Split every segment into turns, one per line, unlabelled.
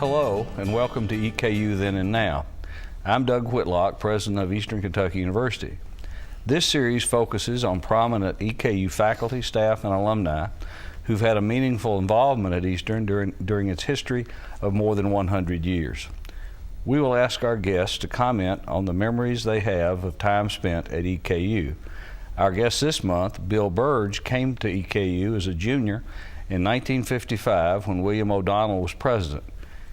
Hello and welcome to EKU Then and Now. I'm Doug Whitlock, president of Eastern Kentucky University. This series focuses on prominent EKU faculty, staff, and alumni who've had a meaningful involvement at Eastern during its history of more than 100 years. We will ask our guests to comment on the memories they have of time spent at EKU. Our guest this month, Bill Berge, came to EKU as a junior in 1955 when William O'Donnell was president.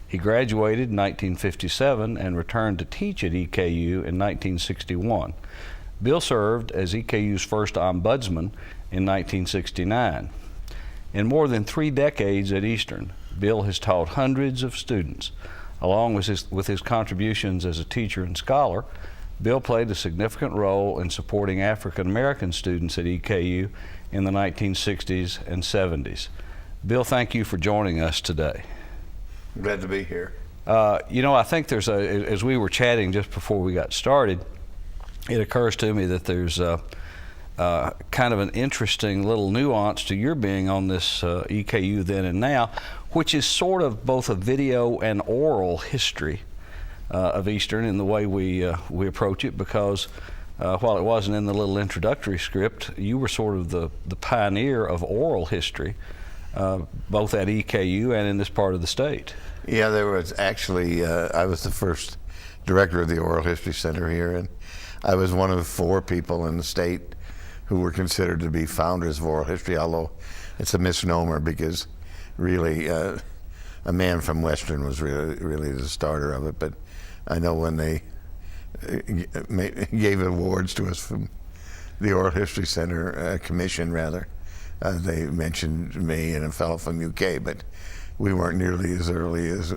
He graduated in 1957 and returned to teach at EKU in 1961. Bill served as EKU's first ombudsman in 1969. In more than 3 decades at Eastern, Bill has taught hundreds of students. Along with his contributions as a teacher and scholar, Bill played a significant role in supporting African American students at EKU in the 1960s and 70s. Bill, thank you for joining us today.
Glad to be here.
I think there's as we were chatting just before we got started, it occurs to me that there's kind of an interesting little nuance to your being on this EKU Then and Now, which is sort of both a video and oral history of Eastern in the way we approach it, because while it wasn't in the little introductory script, you were sort of the pioneer of oral history, both at EKU and in this part of the state.
Yeah, there was actually, I was the first director of the Oral History Center here, and I was one of 4 people in the state who were considered to be founders of oral history, although it's a misnomer because really a man from Western was really the starter of it. But I know when they gave awards to us from the Oral History Center Commission, rather, they mentioned me and a fellow from UK, but we weren't nearly as early as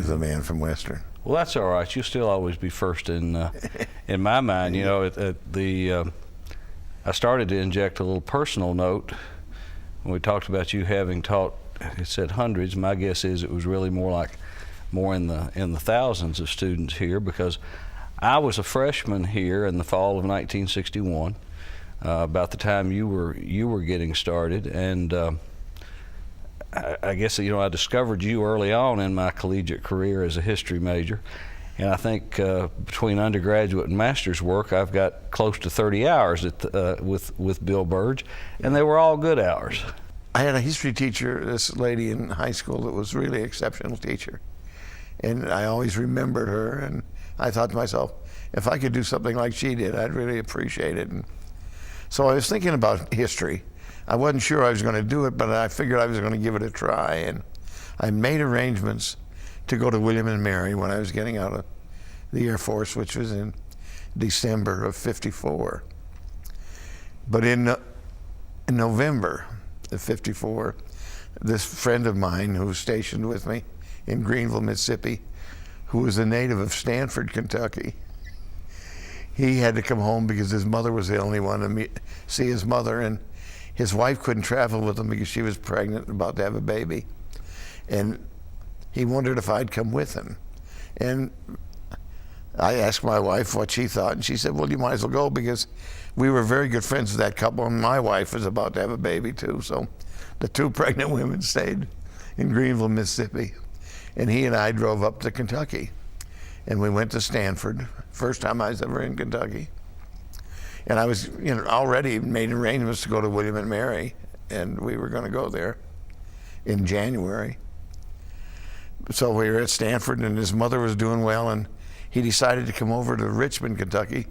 a man from Western.
Well, that's all right. You'll still always be first in my mind. You know, I started to inject a little personal note when we talked about you having taught. It said hundreds. My guess is it was really more in the thousands of students here, because I was a freshman here in the fall of 1961, about the time you were getting started, and I guess I discovered you early on in my collegiate career as a history major, and I think between undergraduate and master's work, I've got close to 30 hours with Bill Berge, and they were all good hours.
I had a history teacher, this lady in high school, that was really an exceptional teacher. And I always remembered her, and I thought to myself, if I could do something like she did, I'd really appreciate it. And so I was thinking about history. I wasn't sure I was going to do it, but I figured I was going to give it a try. And I made arrangements to go to William and Mary when I was getting out of the Air Force, which was in December of '54. But in November of '54, this friend of mine who was stationed with me in Greenville, Mississippi, who was a native of Stanford, Kentucky, he had to come home because his mother was ill, and he wanted to see his mother, and his wife couldn't travel with him because she was pregnant and about to have a baby. And he wondered if I'd come with him. And I asked my wife what she thought, and she said, well, you might as well go, because we were very good friends with that couple, and my wife was about to have a baby too. So the 2 pregnant women stayed in Greenville, Mississippi, and he and I drove up to Kentucky, and we went to Stanford. First time I was ever in Kentucky. And I was, already made arrangements to go to William and Mary, and we were going to go there in January. So we were at Stanford, and his mother was doing well, and he decided to come over to Richmond, Kentucky,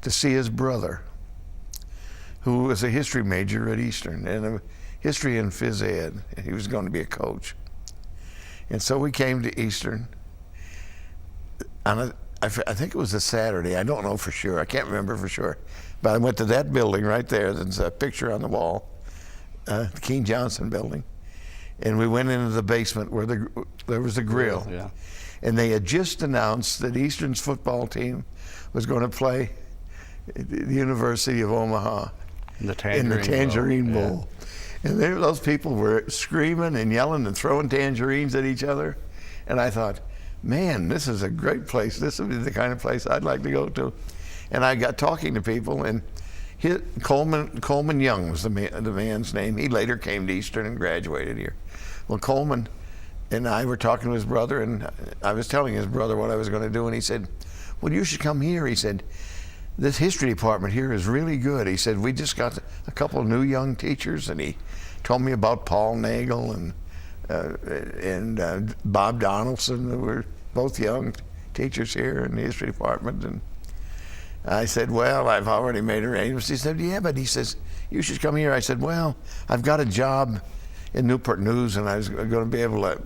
to see his brother, who was a history major at Eastern, and a history and phys ed, and he was going to be a coach. And so we came to Eastern on I think it was a Saturday. I don't know for sure. I can't remember for sure. But I went to that building right there. There's a picture on the wall, the Keene Johnson building. And we went into the basement where there was a grill.
Yeah.
And they had just announced that Eastern's football team was going to play at the University of Omaha in the Tangerine Bowl. Yeah. And those people were screaming and yelling and throwing tangerines at each other. And I thought, man, this is a great place. This would be the kind of place I'd like to go to. And I got talking to people, and Coleman Young was the man's name. He later came to Eastern and graduated here. Well, Coleman and I were talking to his brother, and I was telling his brother what I was going to do, and he said, well, you should come here. He said, this history department here is really good. He said, we just got a couple new young teachers, and he told me about Paul Nagel and Bob Donaldson, who were both young teachers here in the history department. And I said, well, I've already made arrangements. He said, yeah, but he says, you should come here. I said, well, I've got a job in Newport News, and I was going to be able to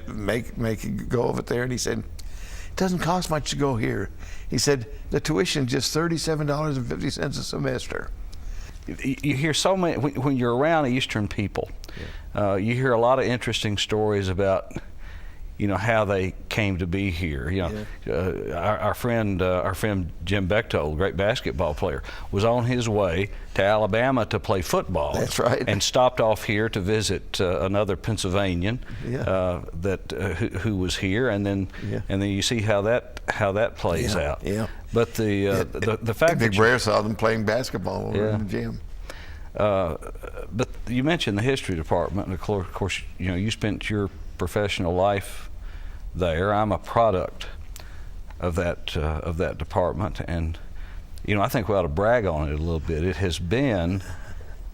make a go of it there. And he said, it doesn't cost much to go here. He said, the tuition is just $37.50 a semester.
You hear so many, when you're around Eastern people, you hear a lot of interesting stories about, how they came to be here. Our friend Jim Bechtold, great basketball player, was on his way to Alabama to play football.
That's right.
And stopped off here to visit another Pennsylvanian who was here, and then you see how that plays out.
Yeah.
But the fact
Big
that
Bear saw them playing basketball over in the gym.
But you mentioned the history department, and of course, you spent your professional life there. I'm a product of that department, and I think we ought to brag on it a little bit. It has been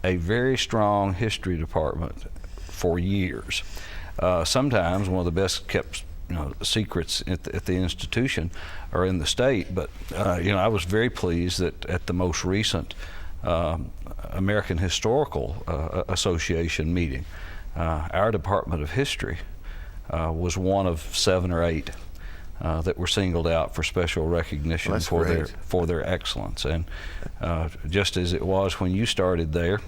a very strong history department for years. Sometimes one of the best kept secrets at the institution or in the state. But I was very pleased that at the most recent American Historical Association meeting, our Department of History was one of 7 or 8 that were singled out for special recognition for their excellence. And just as it was when you started there,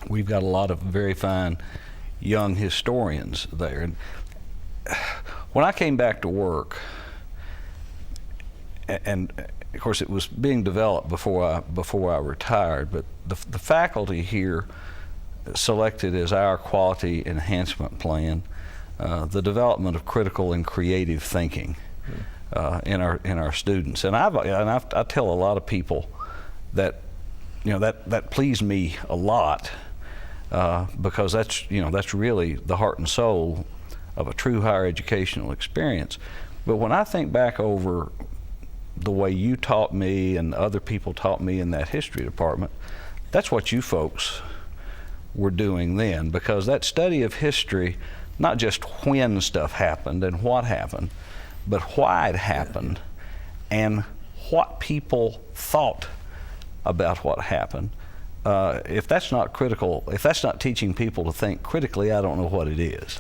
we've got a lot of very fine young historians there. And when I came back to work, and of course it was being developed before I retired, but the faculty here selected as our quality enhancement plan the development of critical and creative thinking in our students. And I tell a lot of people that that pleased me a lot because that's really the heart and soul of a true higher educational experience. But when I think back over the way you taught me and other people taught me in that history department, that's what you folks were doing then, because that study of history, not just when stuff happened and what happened, but why it happened and what people thought about what happened. If that's not critical, if that's not teaching people to think critically, I don't know what it is.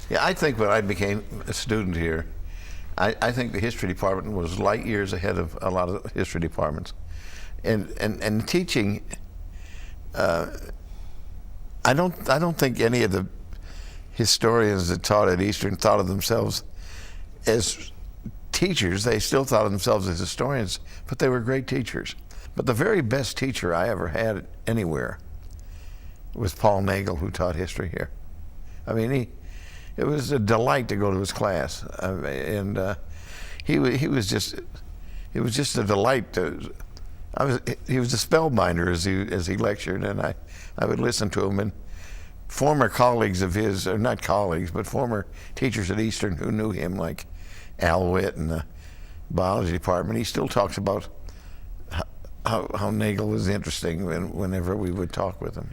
Yeah, I think when I became a student here, I think the history department was light years ahead of a lot of history departments. And teaching, I don't think any of the historians that taught at Eastern thought of themselves as teachers. They still thought of themselves as historians, but they were great teachers. But the very best teacher I ever had anywhere was Paul Nagel, who taught history here. I mean, it was a delight to go to his class, and he was just a delight to. He was a spellbinder as he lectured, and I would listen to him. And former colleagues of his, or not colleagues, but former teachers at Eastern who knew him, like Al Witt in the biology department, he still talks about how Nagel was interesting whenever we would talk with him.